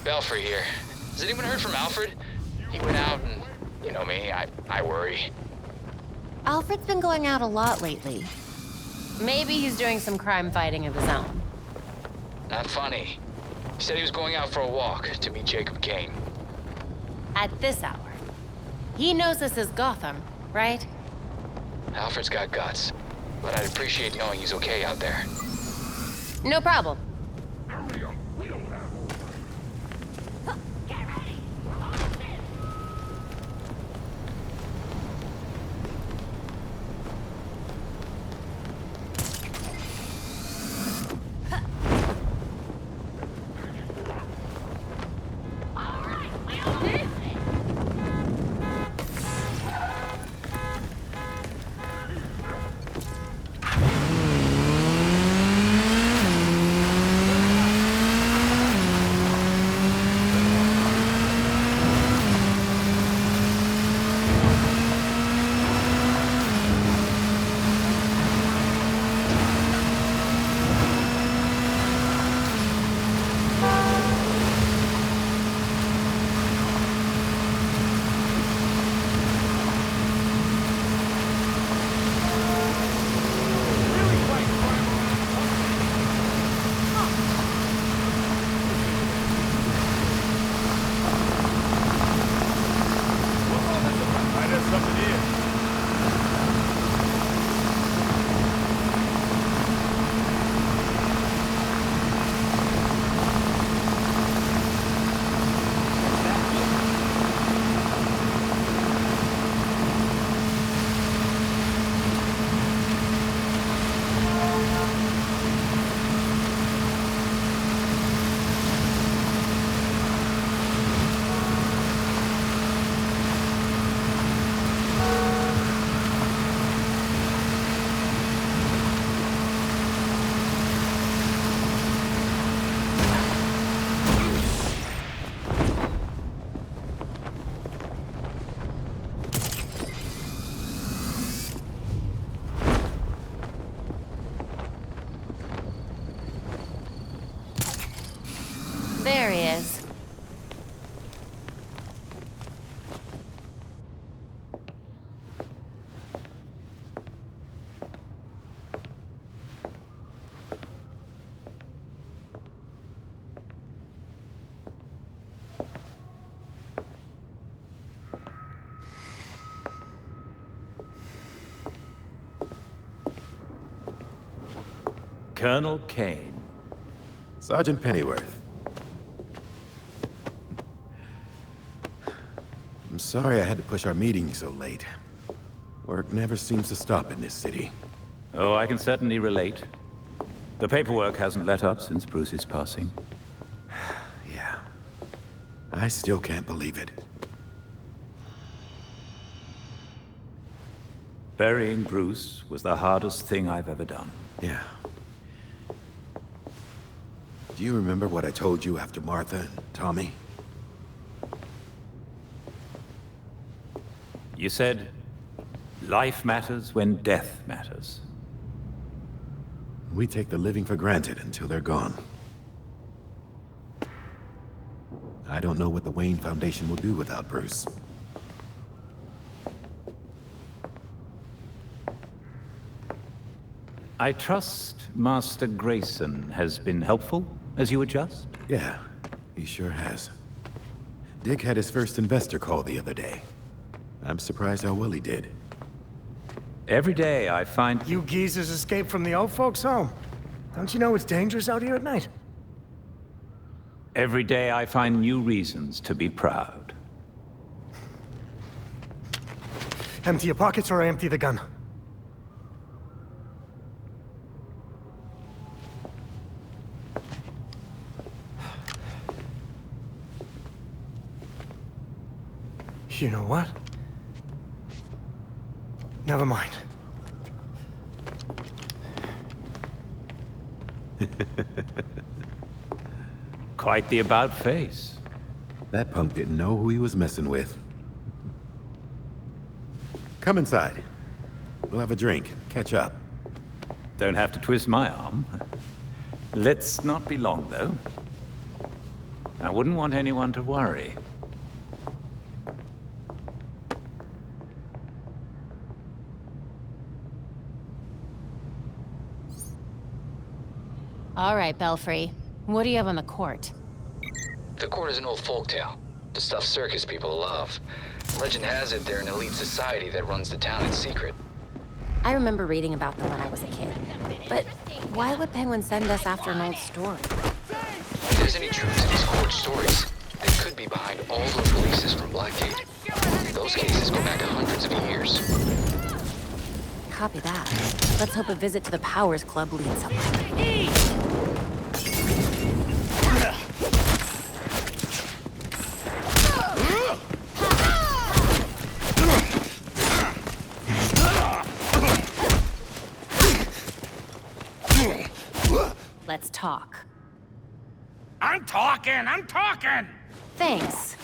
Belfry here. Has anyone heard from Alfred? He went out and, you know me, I worry. Alfred's been going out a lot lately. Maybe he's doing some crime fighting of his own. Not funny. He said he was going out for a walk to meet Jacob Kane. At this hour. He knows this is Gotham, right? Alfred's got guts, but I'd appreciate knowing he's okay out there. No problem. There he is. Colonel Kane. Sergeant Pennyworth. I'm sorry I had to push our meeting so late. Work never seems to stop in this city. Oh, I can certainly relate. The paperwork hasn't let up since Bruce's passing. Yeah. I still can't believe it. Burying Bruce was the hardest thing I've ever done. Yeah. Do you remember what I told you after Martha and Tommy? You said, life matters when death matters. We take the living for granted until they're gone. I don't know what the Wayne Foundation will do without Bruce. I trust Master Grayson has been helpful as you adjust? Yeah, he sure has. Dick had his first investor call the other day. I'm surprised how well he did. Every day I find... You geezers escaped from the old folks' home. Don't you know it's dangerous out here at night? Every day I find new reasons to be proud. Empty your pockets or I empty the gun. You know what? Never mind. Quite the about-face. That punk didn't know who he was messing with. Come inside. We'll have a drink, catch up. Don't have to twist my arm. Let's not be long, though. I wouldn't want anyone to worry. All right, Belfry. What do you have on the court? The court is an old folktale. The stuff circus people love. Legend has it they're an elite society that runs the town in secret. I remember reading about them when I was a kid. But why would Penguin send us after an old story? If there's any truth to these court stories, they could be behind all those releases from Blackgate. Those cases go back hundreds of years. Copy that. Let's hope a visit to the Powers Club leads somewhere. Let's talk. I'm talking! Thanks.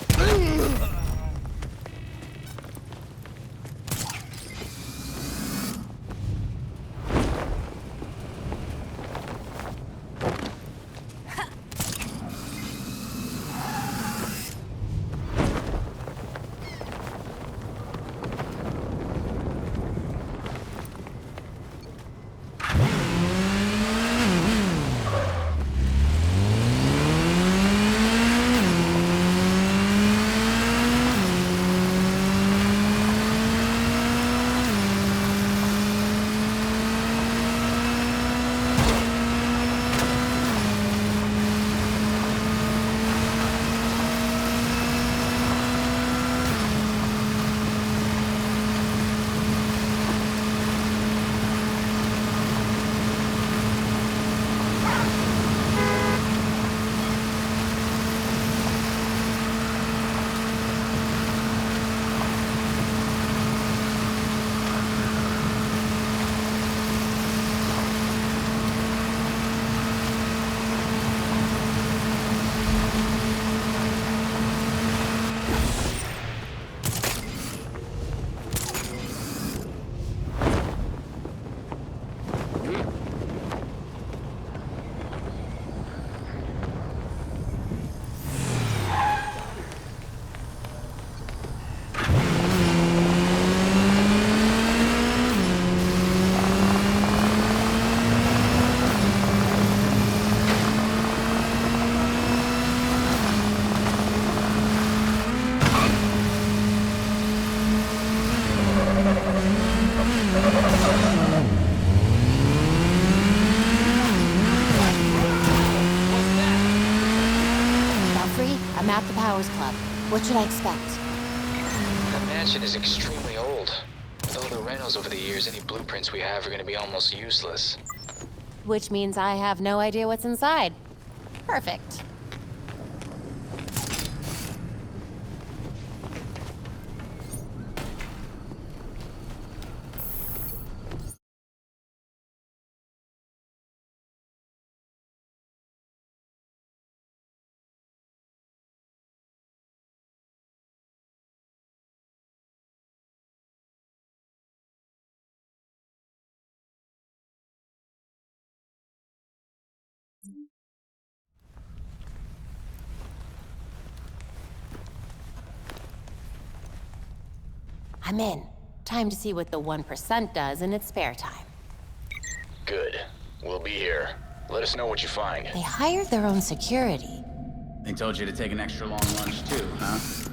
I'm at the Powers Club. What should I expect? That mansion is extremely old. With all the rentals over the years, any blueprints we have are going to be almost useless. Which means I have no idea what's inside. Perfect. I'm in. Time to see what the 1% does in its spare time. Good. We'll be here. Let us know what you find. They hired their own security. They told you to take an extra long lunch too, huh?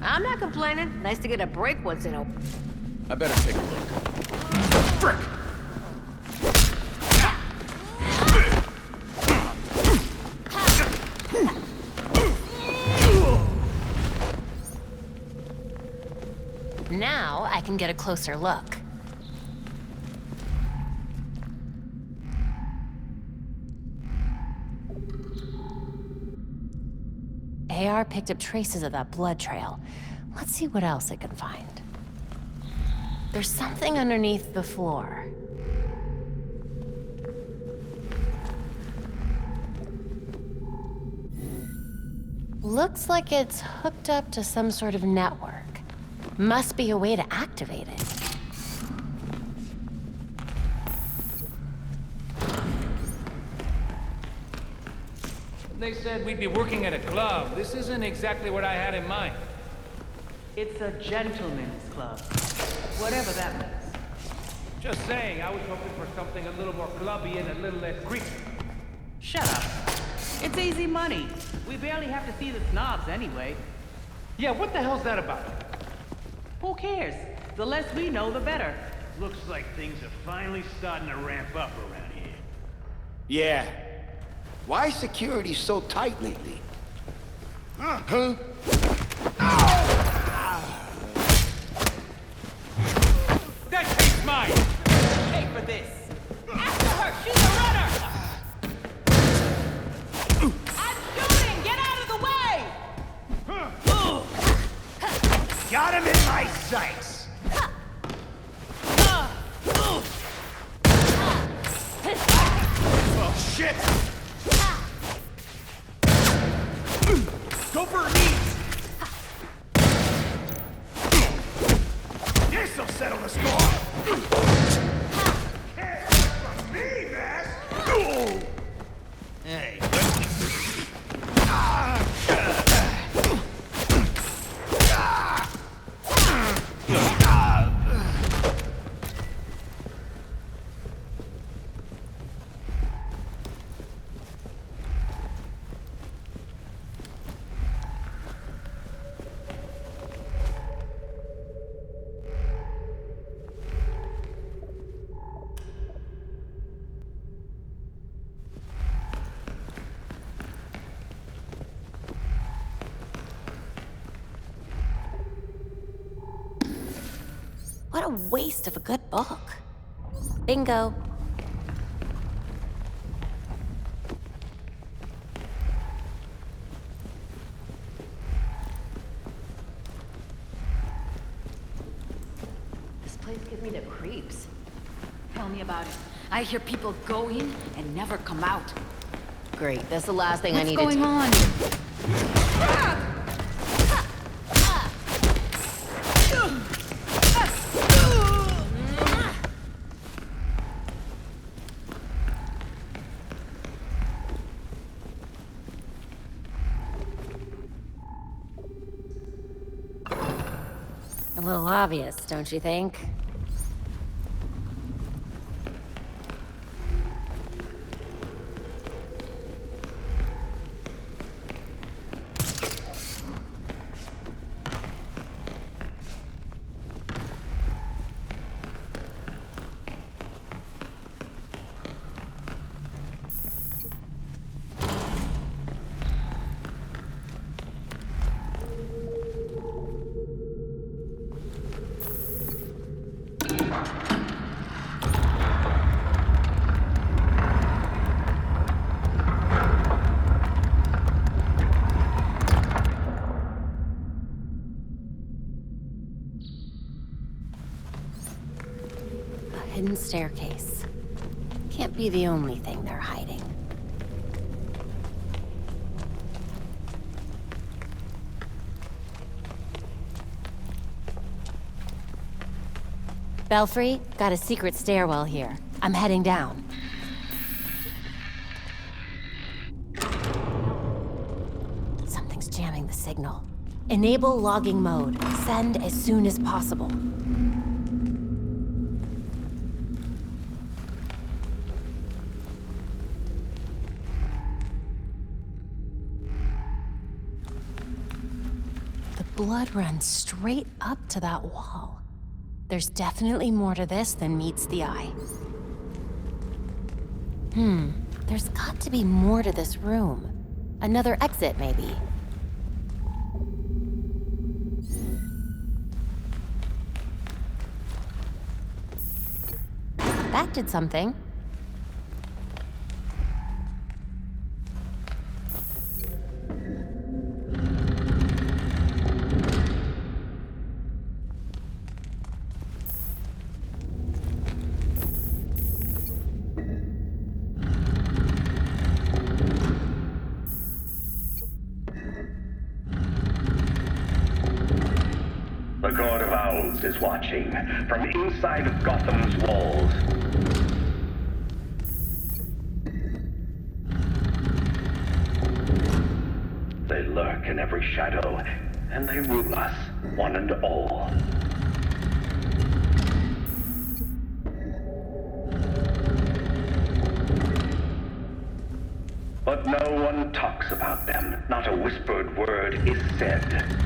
I'm not complaining. Nice to get a break once in a... I better take a look. Frick! Now I can get a closer look. AR picked up traces of that blood trail. Let's see what else it can find. There's something underneath the floor. Looks like it's hooked up to some sort of network. Must be a way to activate it. They said we'd be working at a club. This isn't exactly what I had in mind. It's a gentleman's club. Whatever that means. Just saying, I was hoping for something a little more clubby and a little less creepy. Shut up. It's easy money. We barely have to see the snobs anyway. Yeah, what the hell's that about? Who cares? The less we know, the better. Looks like things are finally starting to ramp up around here. Yeah. Why is security so tight lately? Huh? That tape's mine! Pay for this. After her! She's a runner! I'm shooting! Get out of the way! Got him in my sights! Oh, shit! Go for a knee! This'll settle the score! Can't from me, man! Hey. What a waste of a good book. Bingo. This place gives me the creeps. Tell me about it. I hear people go in and never come out. Great, that's the last thing I needed. What's going on? A little obvious, don't you think? Hidden staircase. Can't be the only thing they're hiding. Belfry, got a secret stairwell here. I'm heading down. Something's jamming the signal. Enable logging mode. Send as soon as possible. Blood runs straight up to that wall. There's definitely more to this than meets the eye. There's got to be more to this room. Another exit, maybe. That did something. The God of Owls is watching from inside of Gotham's walls. They lurk in every shadow, and they rule us, one and all. But no one talks about them. Not a whispered word is said.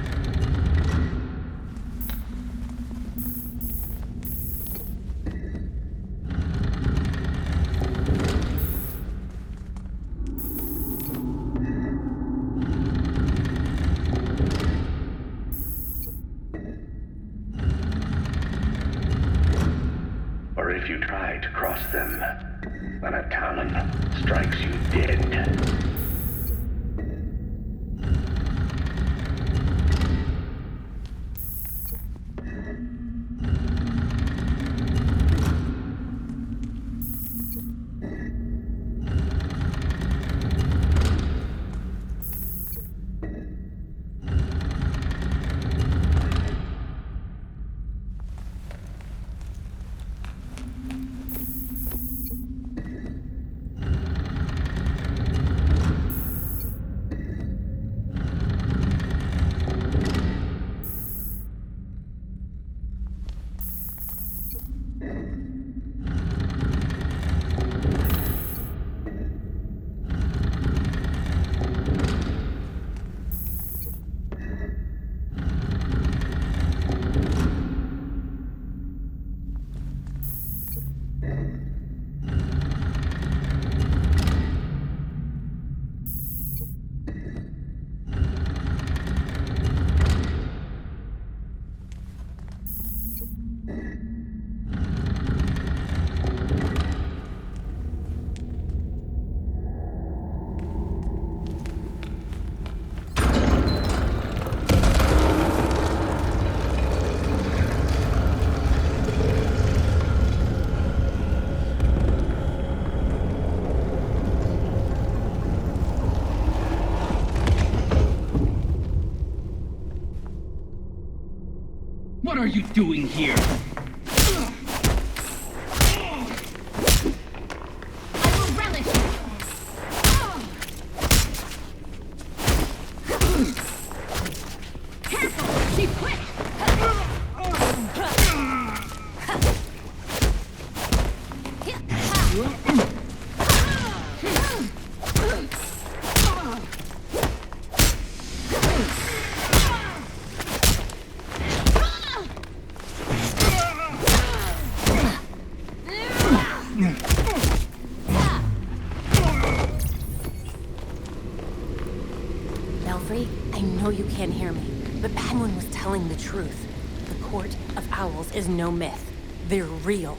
Or if you try to cross them, then a talon strikes you dead. What are you doing here? Belfry, I know you can't hear me, but Bagman was telling the truth. The Court of Owls is no myth. They're real.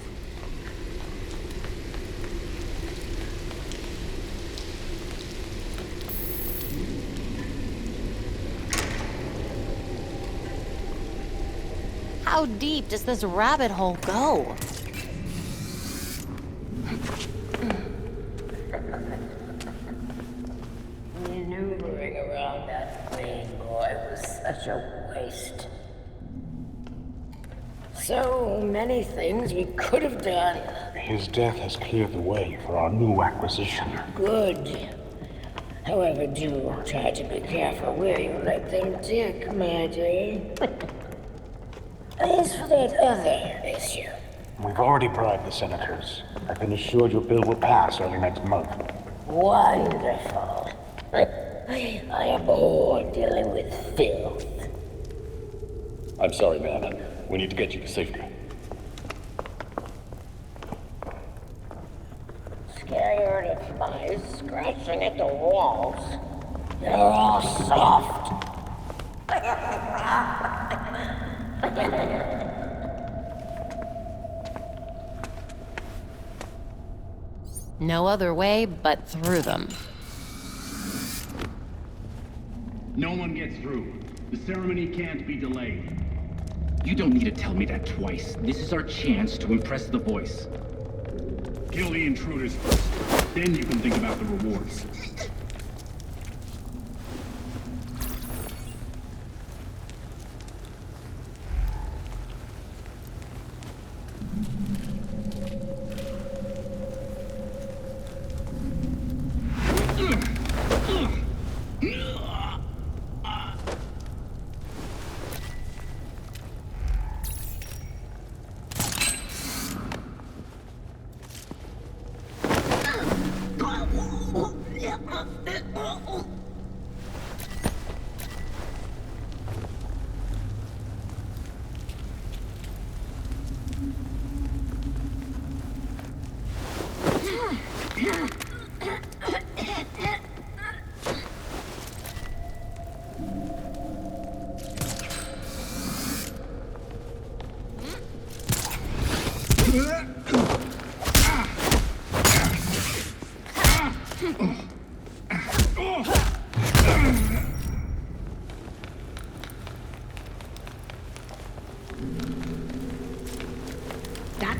How deep does this rabbit hole go? Maneuvering around that plane, boy, was such a waste. So many things we could have done. His death has cleared the way for our new acquisition. Good. However, do try to be careful where you let them dig, my dear. As for that other issue, We've already bribed the senators. I've been assured your bill will pass early next month. wonderful. I am bored dealing with filth. I'm sorry, man. We need to get you to safety. Scared of mice scratching at the walls. You're all soft. No other way but through them. No one gets through. The ceremony can't be delayed. You don't need to tell me that twice. This is our chance to impress the voice. Kill the intruders first. Then you can think about the rewards.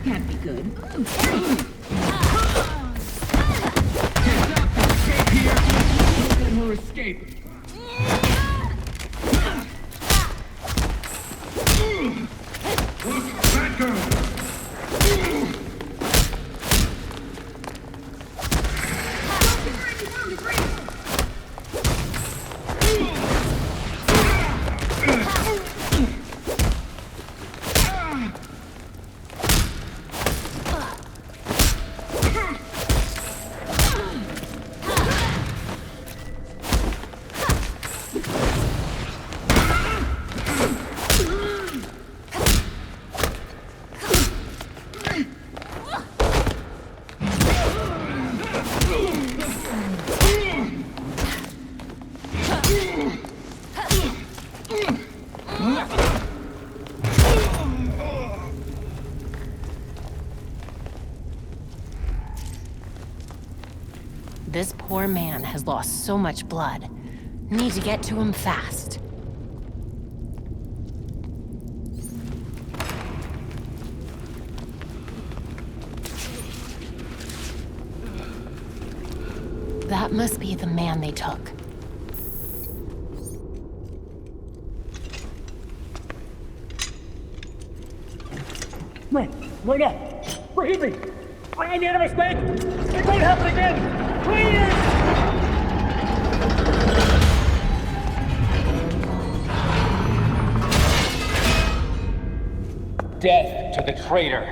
can't be good. Let her escape. Look, that girl! This poor man has lost so much blood. Need to get to him fast. That must be the man they took. Wait up! Forgive me! I made a mistake! It won't happen again! Please! Death to the traitor!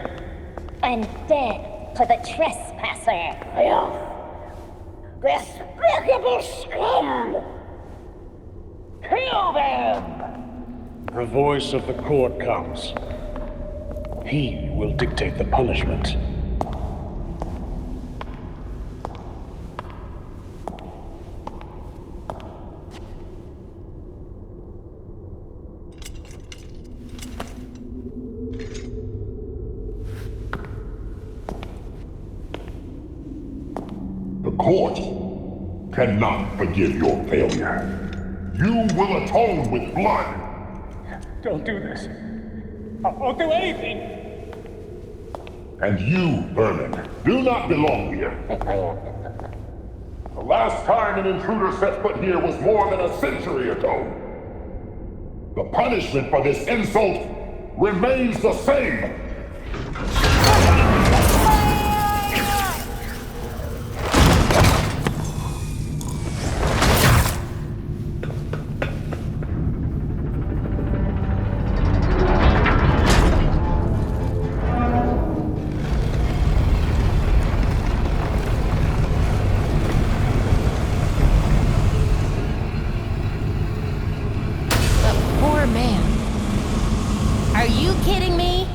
And death to the trespasser! Filth! Despicable scum! Kill them! The voice of the court comes. He will dictate the punishment. The court cannot forgive your failure. You will atone with blood. Don't do this. I won't do anything! And you, Vermin, do not belong here. The last time an intruder set foot here was more than a century ago. The punishment for this insult remains the same. Are you kidding me?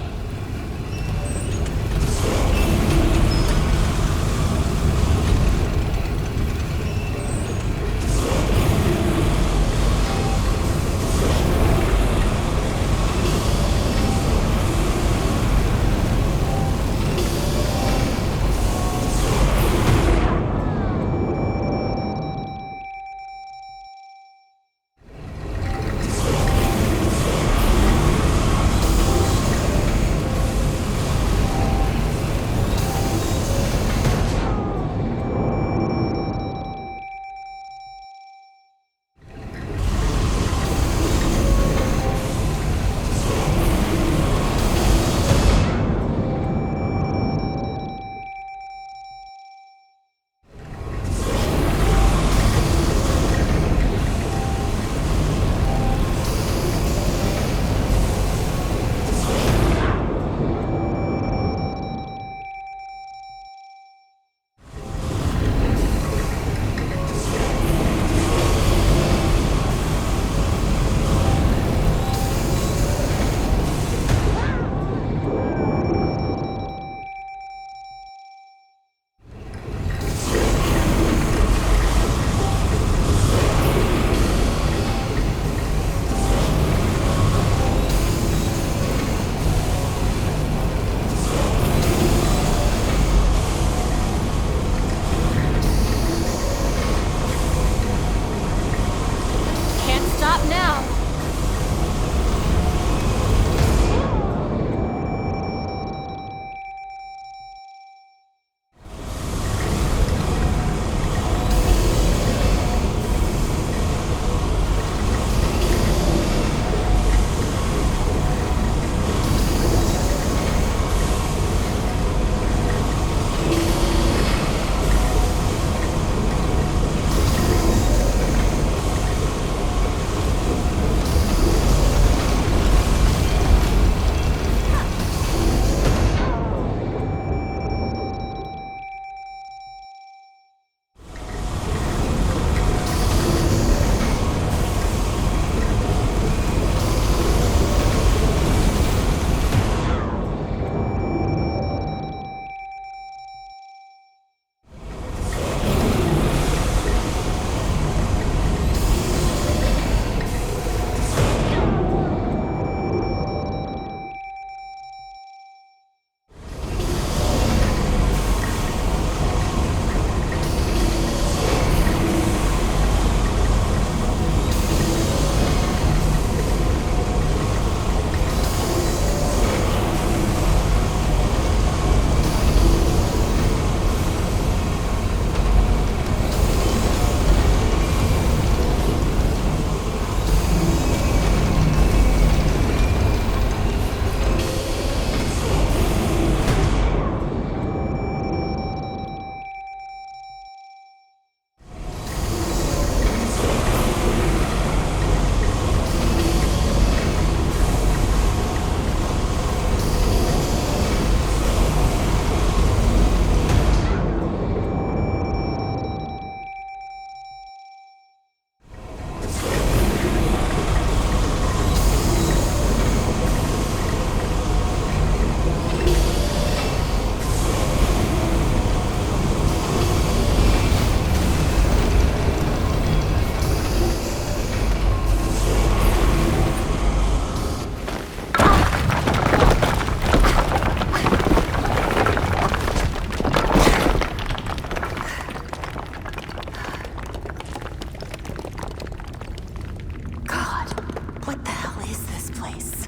What the hell is this place?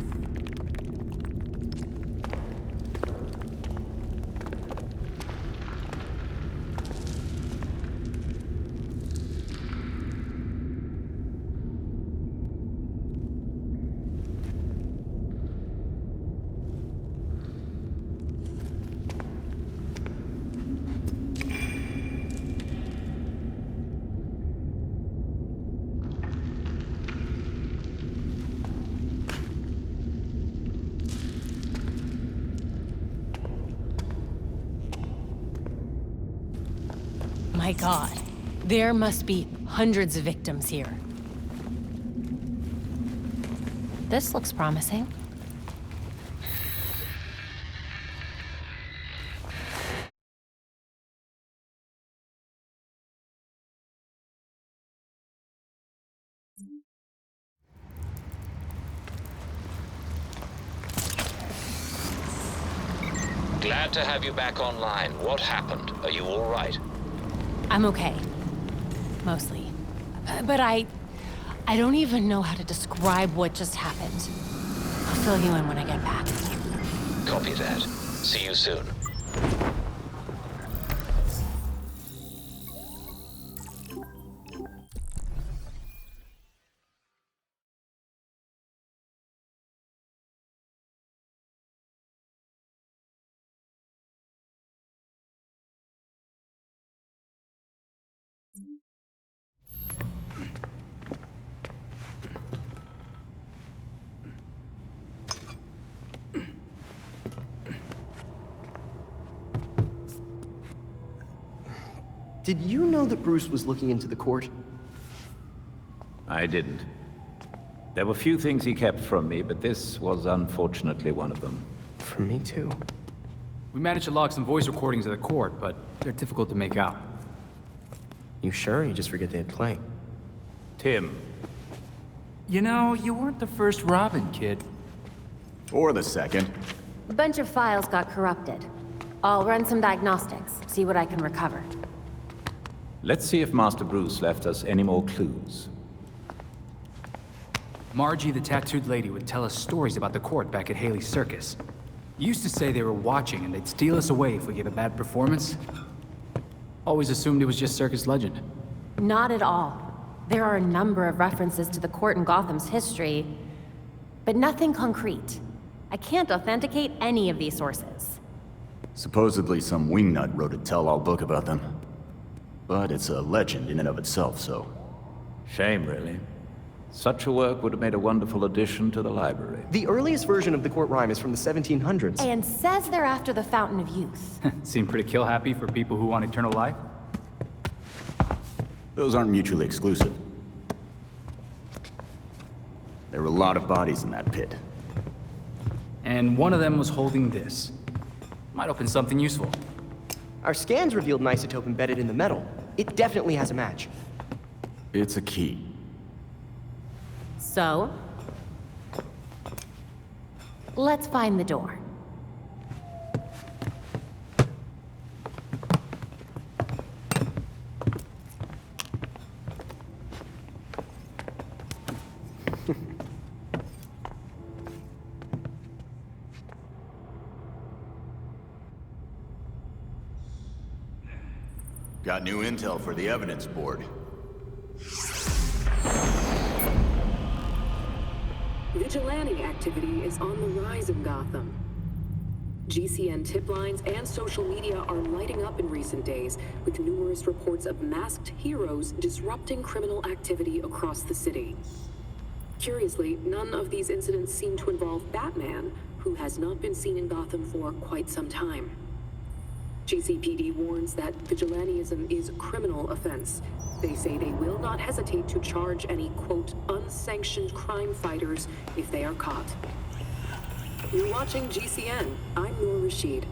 My God, there must be hundreds of victims here. This looks promising. Glad to have you back online. What happened? Are you all right? I'm okay. Mostly. But I don't even know how to describe what just happened. I'll fill you in when I get back. Copy that. See you soon. Did you know that Bruce was looking into the court? I didn't. There were few things he kept from me, but this was unfortunately one of them. From me too. We managed to log some voice recordings of the court, but they're difficult to make out. You sure? You just forget they had play. Tim. You know, you weren't the first Robin, kid. Or the second. A bunch of files got corrupted. I'll run some diagnostics, see what I can recover. Let's see if Master Bruce left us any more clues. Margie, the tattooed lady, would tell us stories about the court back at Haley's Circus. Used to say they were watching and they'd steal us away if we gave a bad performance. Always assumed it was just circus legend. Not at all. There are a number of references to the court in Gotham's history, but nothing concrete. I can't authenticate any of these sources. Supposedly some wingnut wrote a tell-all book about them. But it's a legend in and of itself, so... Shame, really. Such a work would have made a wonderful addition to the library. The earliest version of the court rhyme is from the 1700s. And says they're after the Fountain of Youth. Seem pretty kill-happy for people who want eternal life. Those aren't mutually exclusive. There were a lot of bodies in that pit. And one of them was holding this. Might open something useful. Our scans revealed an isotope embedded in the metal. It definitely has a match. It's a key. So? Let's find the door. Got new intel for the evidence board. Vigilante activity is on the rise in Gotham. GCN tip lines and social media are lighting up in recent days, with numerous reports of masked heroes disrupting criminal activity across the city. Curiously, none of these incidents seem to involve Batman, who has not been seen in Gotham for quite some time. GCPD warns that vigilantism is a criminal offense. They say they will not hesitate to charge any, quote, unsanctioned crime fighters if they are caught. You're watching GCN. I'm Noor Rashid.